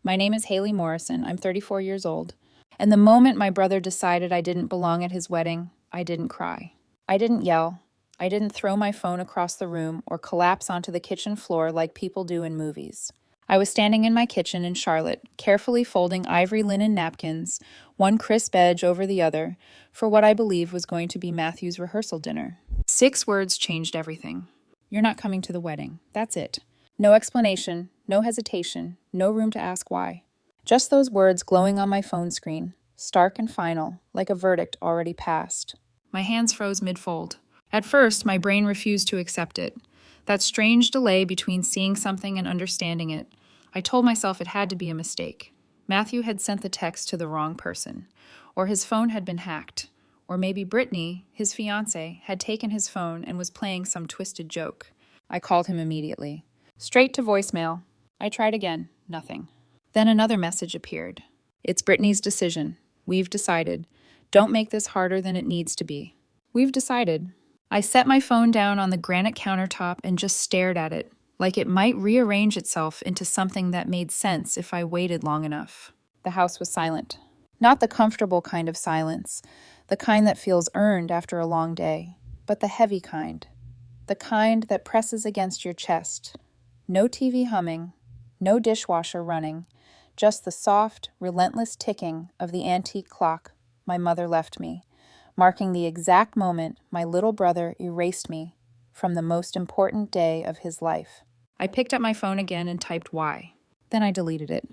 My name is Haley Morrison. I'm 34 years old. And the moment my brother decided I didn't belong at his wedding, I didn't cry. I didn't yell. I didn't throw my phone across the room or collapse onto the kitchen floor like people do in movies. I was standing in my kitchen in Charlotte, carefully folding ivory linen napkins, one crisp edge over the other, for what I believe was going to be Matthew's rehearsal dinner. 6 words changed everything. You're not coming to the wedding. That's it. No explanation, no hesitation, no room to ask why. Just those words glowing on my phone screen, stark and final, like a verdict already passed. My hands froze mid-fold. At first, my brain refused to accept it. That strange delay between seeing something and understanding it. I told myself it had to be a mistake. Matthew had sent the text to the wrong person, or his phone had been hacked, or maybe Brittany, his fiancée, had taken his phone and was playing some twisted joke. I called him immediately. Straight to voicemail. I tried again. Nothing. Then another message appeared. It's Brittany's decision. We've decided. Don't make this harder than it needs to be. We've decided. I set my phone down on the granite countertop and just stared at it, like it might rearrange itself into something that made sense if I waited long enough. The house was silent. Not the comfortable kind of silence, the kind that feels earned after a long day, but the heavy kind. The kind that presses against your chest. No TV humming, no dishwasher running, just the soft, relentless ticking of the antique clock my mother left me, marking the exact moment my little brother erased me from the most important day of his life. I picked up my phone again and typed why. Then I deleted it.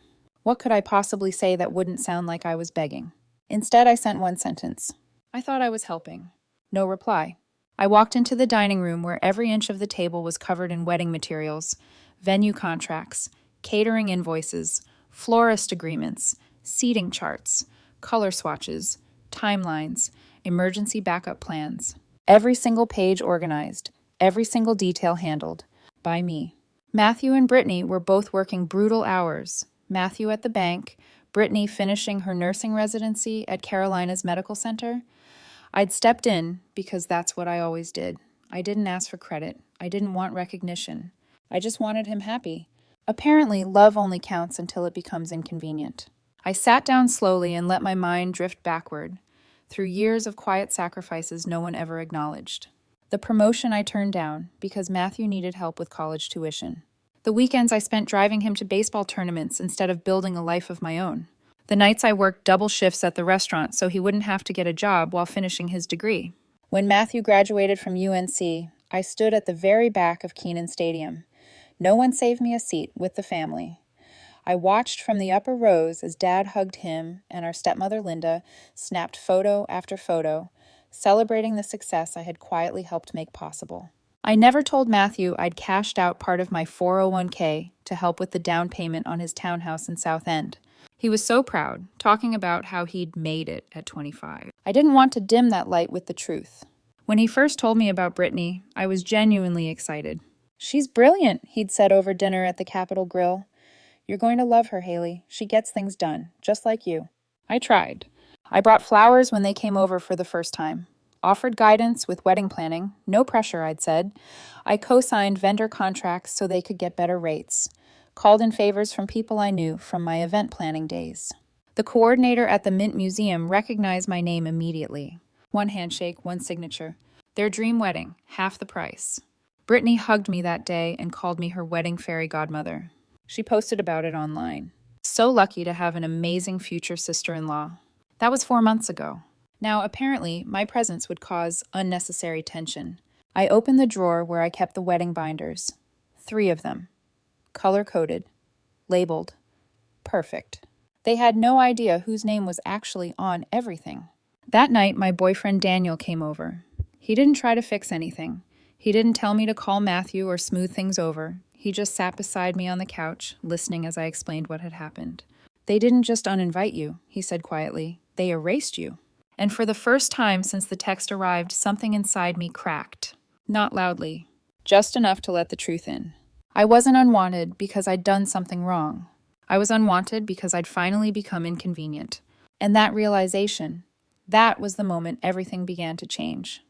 What could I possibly say that wouldn't sound like I was begging? Instead, I sent one sentence. I thought I was helping. No reply. I walked into the dining room where every inch of the table was covered in wedding materials, venue contracts, catering invoices, florist agreements, seating charts, color swatches, timelines, emergency backup plans. Every single page organized, every single detail handled, by me. Matthew and Brittany were both working brutal hours. Matthew at the bank, Brittany finishing her nursing residency at Carolina's Medical Center. I'd stepped in because that's what I always did. I didn't ask for credit. I didn't want recognition. I just wanted him happy. Apparently, love only counts until it becomes inconvenient. I sat down slowly and let my mind drift backward, through years of quiet sacrifices no one ever acknowledged. The promotion I turned down because Matthew needed help with college tuition. The weekends I spent driving him to baseball tournaments instead of building a life of my own. The nights I worked double shifts at the restaurant so he wouldn't have to get a job while finishing his degree. When Matthew graduated from UNC, I stood at the very back of Kenan Stadium. No one saved me a seat with the family. I watched from the upper rows as Dad hugged him and our stepmother Linda snapped photo after photo, celebrating the success I had quietly helped make possible. I never told Matthew I'd cashed out part of my 401k to help with the down payment on his townhouse in South End. He was so proud, talking about how he'd made it at 25. I didn't want to dim that light with the truth. When he first told me about Brittany, I was genuinely excited. She's brilliant, he'd said over dinner at the Capitol Grill. You're going to love her, Haley. She gets things done, just like you. I tried. I brought flowers when they came over for the first time. Offered guidance with wedding planning. No pressure, I'd said. I co-signed vendor contracts so they could get better rates. Called in favors from people I knew from my event planning days. The coordinator at the Mint Museum recognized my name immediately. One handshake, one signature. Their dream wedding, half the price. Brittany hugged me that day and called me her wedding fairy godmother. She posted about it online. So lucky to have an amazing future sister-in-law. That was 4 months ago. Now, apparently, my presence would cause unnecessary tension. I opened the drawer where I kept the wedding binders. 3 of them. Color-coded. Labeled. Perfect. They had no idea whose name was actually on everything. That night, my boyfriend Daniel came over. He didn't try to fix anything. He didn't tell me to call Matthew or smooth things over. He just sat beside me on the couch, listening as I explained what had happened. They didn't just uninvite you, he said quietly. They erased you. And for the first time since the text arrived, something inside me cracked. Not loudly, just enough to let the truth in. I wasn't unwanted because I'd done something wrong. I was unwanted because I'd finally become inconvenient. And that realization, that was the moment everything began to change.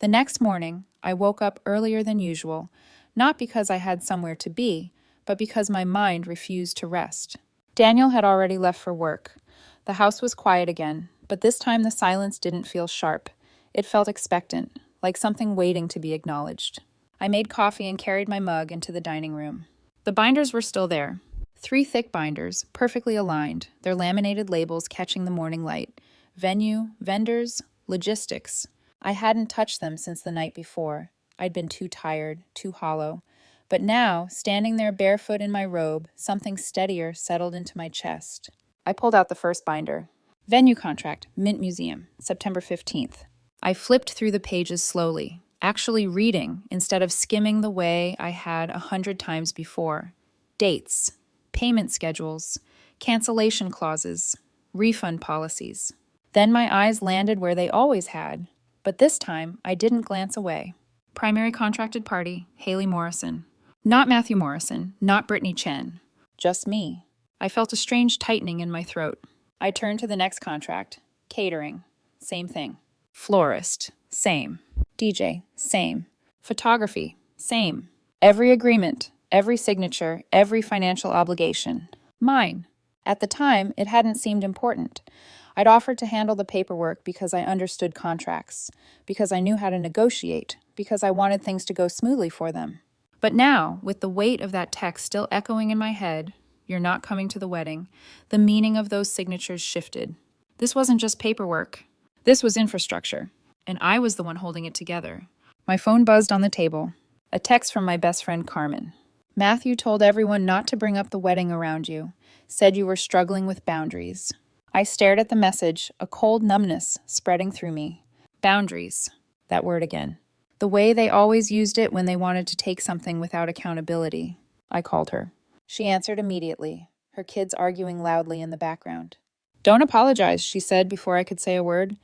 The next morning, I woke up earlier than usual, not because I had somewhere to be, but because my mind refused to rest. Daniel had already left for work. The house was quiet again, but this time the silence didn't feel sharp. It felt expectant, like something waiting to be acknowledged. I made coffee and carried my mug into the dining room. The binders were still there. 3 thick binders, perfectly aligned, their laminated labels catching the morning light. Venue, vendors, logistics. I hadn't touched them since the night before. I'd been too tired, too hollow. But now, standing there barefoot in my robe, something steadier settled into my chest. I pulled out the first binder. Venue contract, Mint Museum, September 15th. I flipped through the pages slowly, actually reading instead of skimming the way I had 100 times before. Dates, payment schedules, cancellation clauses, refund policies. Then my eyes landed where they always had, but this time I didn't glance away. Primary contracted party, Haley Morrison. Not Matthew Morrison, not Brittany Chen. Just me. I felt a strange tightening in my throat. I turned to the next contract. Catering. Same thing. Florist. Same. DJ. Same. Photography. Same. Every agreement, every signature, every financial obligation. Mine. At the time, it hadn't seemed important. I'd offered to handle the paperwork because I understood contracts, because I knew how to negotiate, because I wanted things to go smoothly for them. But now, with the weight of that text still echoing in my head, "You're not coming to the wedding," the meaning of those signatures shifted. This wasn't just paperwork. This was infrastructure, and I was the one holding it together. My phone buzzed on the table. A text from my best friend Carmen. "Matthew told everyone not to bring up the wedding around you. Said you were struggling with boundaries." I stared at the message, a cold numbness spreading through me. Boundaries. That word again. The way they always used it when they wanted to take something without accountability. I called her. She answered immediately, her kids arguing loudly in the background. "Don't apologize," she said before I could say a word.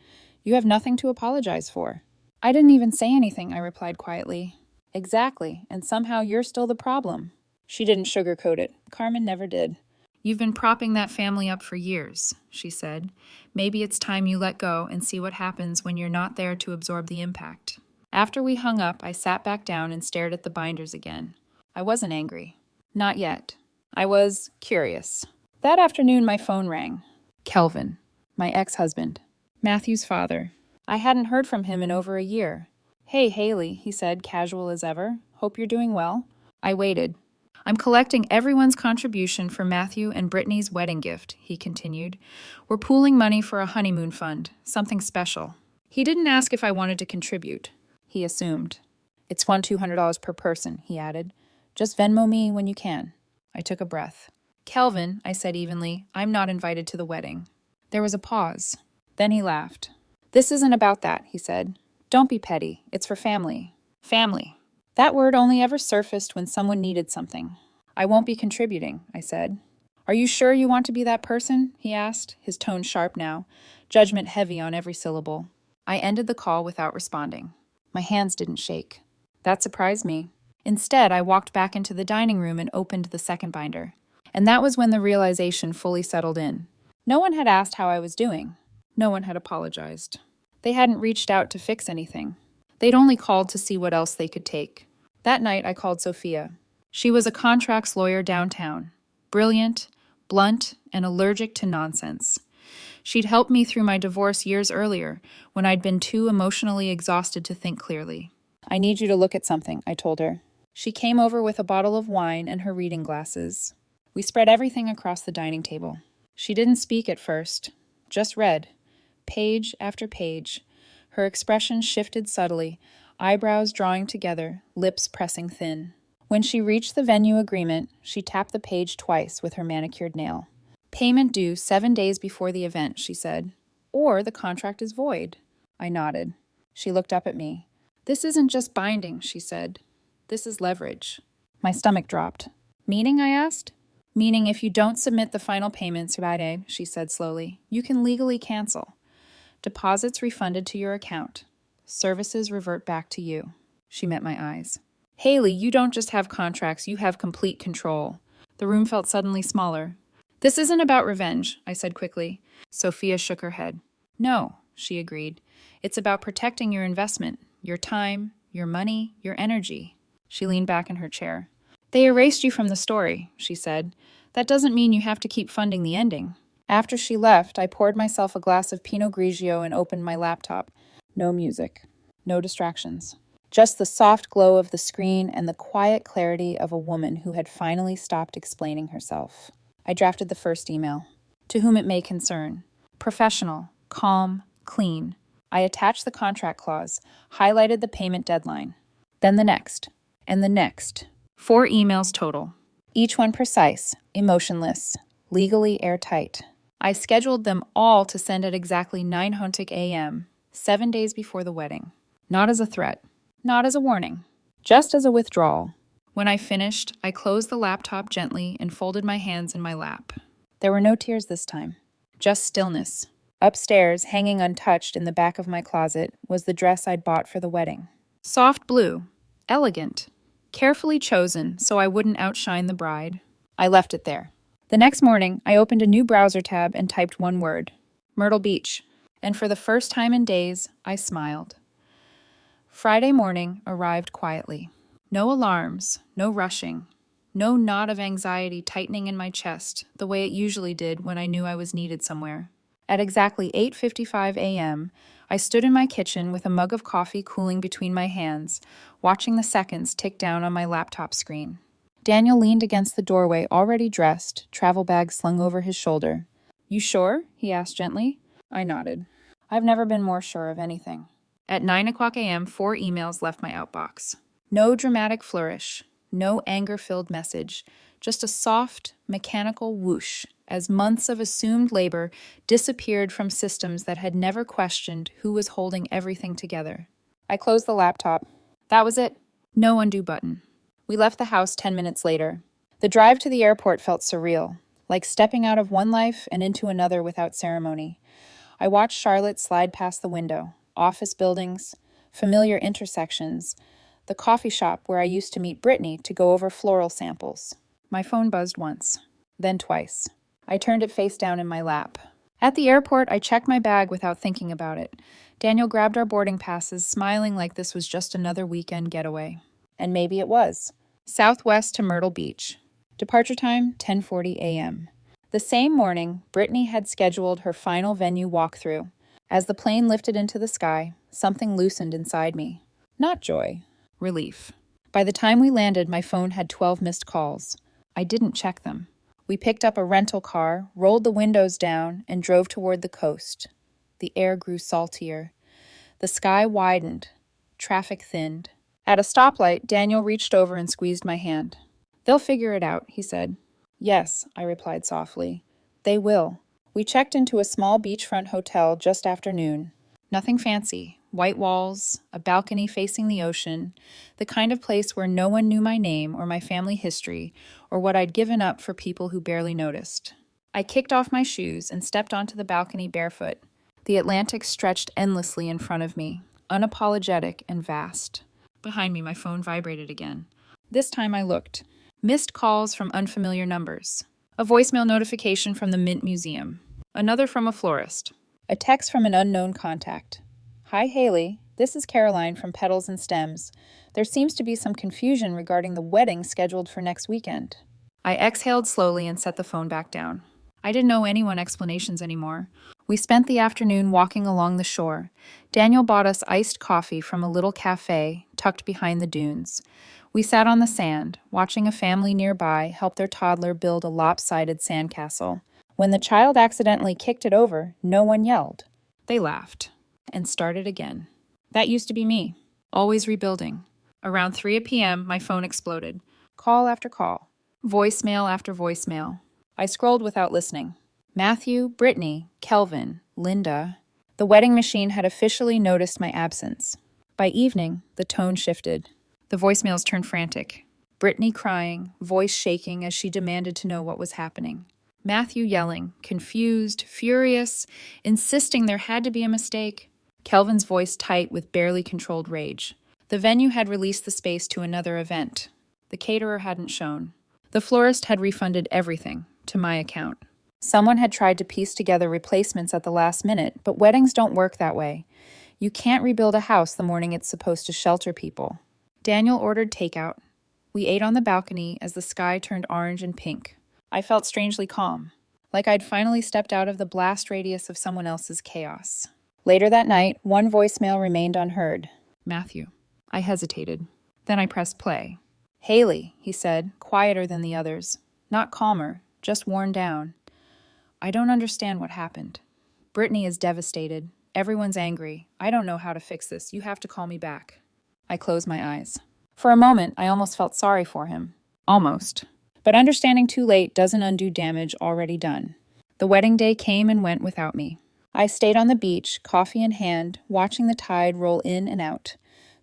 "You have nothing to apologize for." "I didn't even say anything," I replied quietly. "Exactly, and somehow you're still the problem." She didn't sugarcoat it. Carmen never did. "You've been propping that family up for years," she said. "Maybe it's time you let go and see what happens when you're not there to absorb the impact." After we hung up, I sat back down and stared at the binders again. I wasn't angry. Not yet. I was curious. That afternoon, my phone rang. Kelvin, my ex-husband, Matthew's father. I hadn't heard from him in over a year. "Hey, Haley," he said, casual as ever. "Hope you're doing well." I waited. "I'm collecting everyone's contribution for Matthew and Brittany's wedding gift," he continued. "We're pooling money for a honeymoon fund, something special." He didn't ask if I wanted to contribute. He assumed. "It's $200 per person," he added. "Just Venmo me when you can." I took a breath. "Kelvin," I said evenly, "I'm not invited to the wedding." There was a pause. Then he laughed. "This isn't about that," he said. "Don't be petty. It's for family." Family. That word only ever surfaced when someone needed something. "I won't be contributing," I said. "Are you sure you want to be that person?" he asked, his tone sharp now, judgment heavy on every syllable. I ended the call without responding. My hands didn't shake. That surprised me. Instead, I walked back into the dining room and opened the second binder. And that was when the realization fully settled in. No one had asked how I was doing. No one had apologized. They hadn't reached out to fix anything. They'd only called to see what else they could take. That night, I called Sophia. She was a contracts lawyer downtown. Brilliant, blunt, and allergic to nonsense. She'd helped me through my divorce years earlier, when I'd been too emotionally exhausted to think clearly. "I need you to look at something," I told her. She came over with a bottle of wine and her reading glasses. We spread everything across the dining table. She didn't speak at first, just read, page after page. Her expression shifted subtly, eyebrows drawing together, lips pressing thin. When she reached the venue agreement, she tapped the page twice with her manicured nail. "Payment due 7 days before the event," she said. "Or the contract is void." I nodded. She looked up at me. "This isn't just binding," she said. "This is leverage." My stomach dropped. "Meaning?" I asked. "Meaning if you don't submit the final payments, Friday," she said slowly, "you can legally cancel. Deposits refunded to your account. Services revert back to you." She met my eyes. "Haley, you don't just have contracts, you have complete control." The room felt suddenly smaller. "This isn't about revenge," I said quickly. Sophia shook her head. "No," she agreed. "It's about protecting your investment, your time, your money, your energy." She leaned back in her chair. "They erased you from the story," she said. That doesn't mean you have to keep funding the ending. After she left, I poured myself a glass of Pinot Grigio and opened my laptop. No music. No distractions. Just the soft glow of the screen and the quiet clarity of a woman who had finally stopped explaining herself. I drafted the first email. To whom it may concern. Professional, calm, clean. I attached the contract clause, highlighted the payment deadline. Then the next, and the next. 4 emails total. Each one precise, emotionless, legally airtight. I scheduled them all to send at exactly 9:00 a.m., 7 days before the wedding. Not as a threat, not as a warning, just as a withdrawal. When I finished, I closed the laptop gently and folded my hands in my lap. There were no tears this time, just stillness. Upstairs, hanging untouched in the back of my closet, was the dress I'd bought for the wedding. Soft blue, elegant, carefully chosen so I wouldn't outshine the bride. I left it there. The next morning, I opened a new browser tab and typed one word, Myrtle Beach, and for the first time in days, I smiled. Friday morning arrived quietly. No alarms, no rushing, no knot of anxiety tightening in my chest the way it usually did when I knew I was needed somewhere. At exactly 8:55 a.m., I stood in my kitchen with a mug of coffee cooling between my hands, watching the seconds tick down on my laptop screen. Daniel leaned against the doorway, already dressed, travel bag slung over his shoulder. "You sure?" he asked gently. I nodded. I've never been more sure of anything. At 9:00 a.m., 4 emails left my outbox. No dramatic flourish, no anger-filled message, just a soft, mechanical whoosh as months of assumed labor disappeared from systems that had never questioned who was holding everything together. I closed the laptop. That was it. No undo button. We left the house 10 minutes later. The drive to the airport felt surreal, like stepping out of one life and into another without ceremony. I watched Charlotte slide past the window, office buildings, familiar intersections, the coffee shop where I used to meet Brittany to go over floral samples. My phone buzzed once, then twice. I turned it face down in my lap. At the airport, I checked my bag without thinking about it. Daniel grabbed our boarding passes, smiling like this was just another weekend getaway. And maybe it was. Southwest to Myrtle Beach. Departure time, 10:40 a.m. The same morning, Brittany had scheduled her final venue walkthrough. As the plane lifted into the sky, something loosened inside me. Not joy, relief. By the time we landed, my phone had 12 missed calls. I didn't check them. We picked up a rental car, rolled the windows down, and drove toward the coast. The air grew saltier. The sky widened. Traffic thinned. At a stoplight, Daniel reached over and squeezed my hand. "They'll figure it out," he said. "Yes," I replied softly. "They will." We checked into a small beachfront hotel just after noon. Nothing fancy. White walls, a balcony facing the ocean, the kind of place where no one knew my name or my family history or what I'd given up for people who barely noticed. I kicked off my shoes and stepped onto the balcony barefoot. The Atlantic stretched endlessly in front of me, unapologetic and vast. Behind me, my phone vibrated again. This time I looked. Missed calls from unfamiliar numbers. A voicemail notification from the Mint Museum. Another from a florist. A text from an unknown contact. "Hi, Haley. This is Caroline from Petals and Stems. There seems to be some confusion regarding the wedding scheduled for next weekend." I exhaled slowly and set the phone back down. I didn't owe anyone explanations anymore. We spent the afternoon walking along the shore. Daniel bought us iced coffee from a little cafe tucked behind the dunes. We sat on the sand, watching a family nearby help their toddler build a lopsided sandcastle. When the child accidentally kicked it over, no one yelled. They laughed and started again. That used to be me, always rebuilding. Around 3 p.m., my phone exploded. Call after call. Voicemail after voicemail. I scrolled without listening. Matthew, Brittany, Kelvin, Linda. The wedding machine had officially noticed my absence. By evening, the tone shifted. The voicemails turned frantic. Brittany crying, voice shaking as she demanded to know what was happening. Matthew yelling, confused, furious, insisting there had to be a mistake. Kelvin's voice tight with barely controlled rage. The venue had released the space to another event. The caterer hadn't shown. The florist had refunded everything, to my account. Someone had tried to piece together replacements at the last minute, but weddings don't work that way. You can't rebuild a house the morning it's supposed to shelter people. Daniel ordered takeout. We ate on the balcony as the sky turned orange and pink. I felt strangely calm, like I'd finally stepped out of the blast radius of someone else's chaos. Later that night, one voicemail remained unheard. Matthew. I hesitated. Then I pressed play. Haley, he said, quieter than the others. Not calmer, just worn down. I don't understand what happened. Brittany is devastated. Everyone's angry. I don't know how to fix this. You have to call me back. I closed my eyes. For a moment, I almost felt sorry for him. Almost. But understanding too late doesn't undo damage already done. The wedding day came and went without me. I stayed on the beach, coffee in hand, watching the tide roll in and out.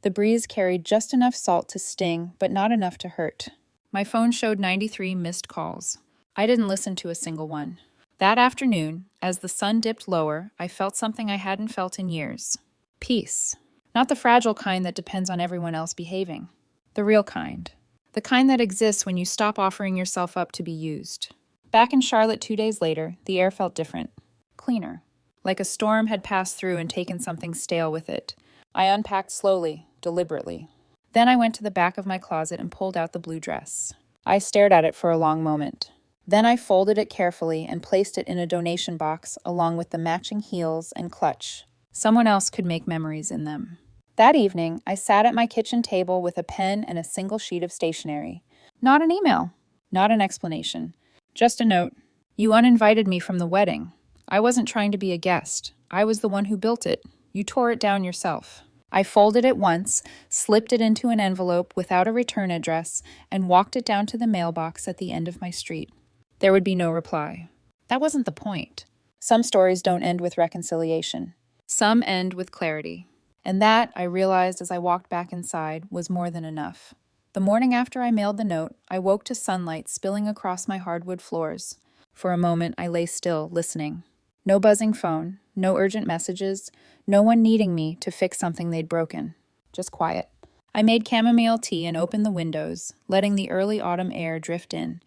The breeze carried just enough salt to sting, but not enough to hurt. My phone showed 93 missed calls. I didn't listen to a single one. That afternoon, as the sun dipped lower, I felt something I hadn't felt in years. Peace. Not the fragile kind that depends on everyone else behaving. The real kind. The kind that exists when you stop offering yourself up to be used. Back in Charlotte 2 days later, the air felt different. Cleaner. Like a storm had passed through and taken something stale with it. I unpacked slowly, deliberately. Then I went to the back of my closet and pulled out the blue dress. I stared at it for a long moment. Then I folded it carefully and placed it in a donation box along with the matching heels and clutch. Someone else could make memories in them. That evening, I sat at my kitchen table with a pen and a single sheet of stationery. Not an email. Not an explanation. Just a note. You uninvited me from the wedding. I wasn't trying to be a guest. I was the one who built it. You tore it down yourself. I folded it once, slipped it into an envelope without a return address, and walked it down to the mailbox at the end of my street. There would be no reply. That wasn't the point. Some stories don't end with reconciliation. Some end with clarity. And that, I realized as I walked back inside, was more than enough. The morning after I mailed the note, I woke to sunlight spilling across my hardwood floors. For a moment, I lay still, listening. No buzzing phone, no urgent messages, no one needing me to fix something they'd broken. Just quiet. I made chamomile tea and opened the windows, letting the early autumn air drift in.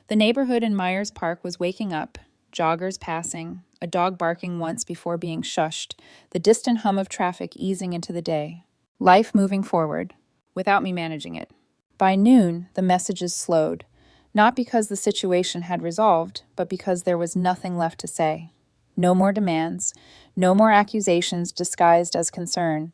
The neighborhood in Myers Park was waking up, joggers passing, a dog barking once before being shushed, the distant hum of traffic easing into the day. Life moving forward, without me managing it. By noon, the messages slowed, not because the situation had resolved, but because there was nothing left to say. No more demands, no more accusations disguised as concern.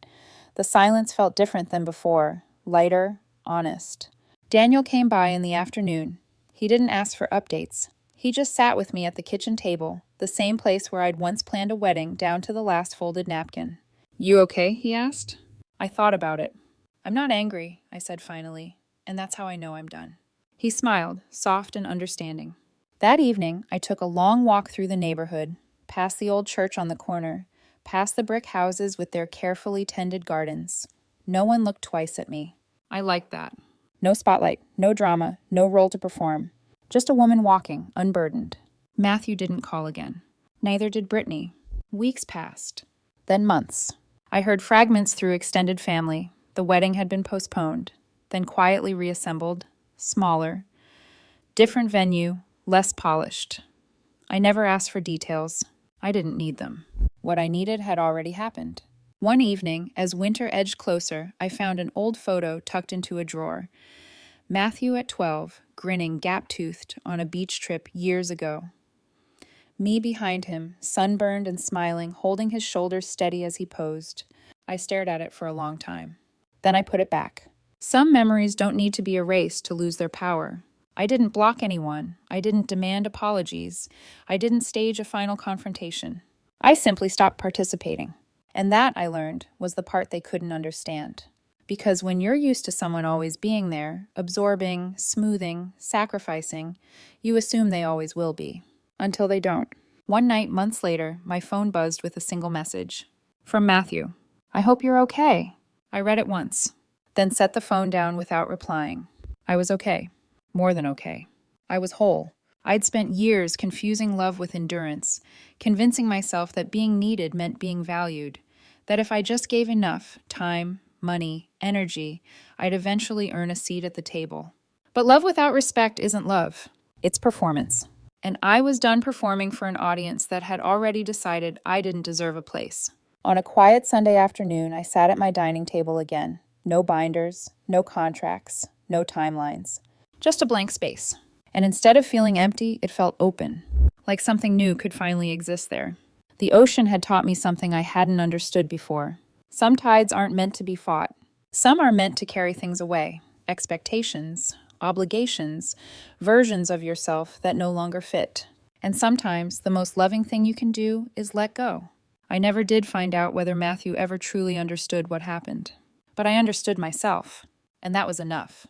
The silence felt different than before, lighter, honest. Daniel came by in the afternoon. He didn't ask for updates. He just sat with me at the kitchen table, the same place where I'd once planned a wedding down to the last folded napkin. You okay? He asked. I thought about it. I'm not angry, I said finally, and that's how I know I'm done. He smiled, soft and understanding. That evening, I took a long walk through the neighborhood, past the old church on the corner, past the brick houses with their carefully tended gardens. No one looked twice at me. I liked that. No spotlight, no drama, no role to perform. Just a woman walking, unburdened. Matthew didn't call again. Neither did Brittany. Weeks passed. Then months. I heard fragments through extended family. The wedding had been postponed, then quietly reassembled, smaller. Different venue, less polished. I never asked for details. I didn't need them. What I needed had already happened. One evening, as winter edged closer, I found an old photo tucked into a drawer. Matthew at 12, grinning gap-toothed on a beach trip years ago. Me behind him, sunburned and smiling, holding his shoulders steady as he posed. I stared at it for a long time. Then I put it back. Some memories don't need to be erased to lose their power. I didn't block anyone. I didn't demand apologies. I didn't stage a final confrontation. I simply stopped participating. And that, I learned, was the part they couldn't understand. Because when you're used to someone always being there, absorbing, smoothing, sacrificing, you assume they always will be. Until they don't. One night, months later, my phone buzzed with a single message. From Matthew. I hope you're okay. I read it once, then set the phone down without replying. I was okay. More than okay. I was whole. I'd spent years confusing love with endurance, convincing myself that being needed meant being valued, that if I just gave enough time, money, energy, I'd eventually earn a seat at the table. But love without respect isn't love. It's performance. And I was done performing for an audience that had already decided I didn't deserve a place. On a quiet Sunday afternoon, I sat at my dining table again. No binders, no contracts, no timelines. Just a blank space. And instead of feeling empty, it felt open, like something new could finally exist there. The ocean had taught me something I hadn't understood before. Some tides aren't meant to be fought. Some are meant to carry things away, expectations, obligations, versions of yourself that no longer fit. And sometimes the most loving thing you can do is let go. I never did find out whether Matthew ever truly understood what happened. But I understood myself, and that was enough.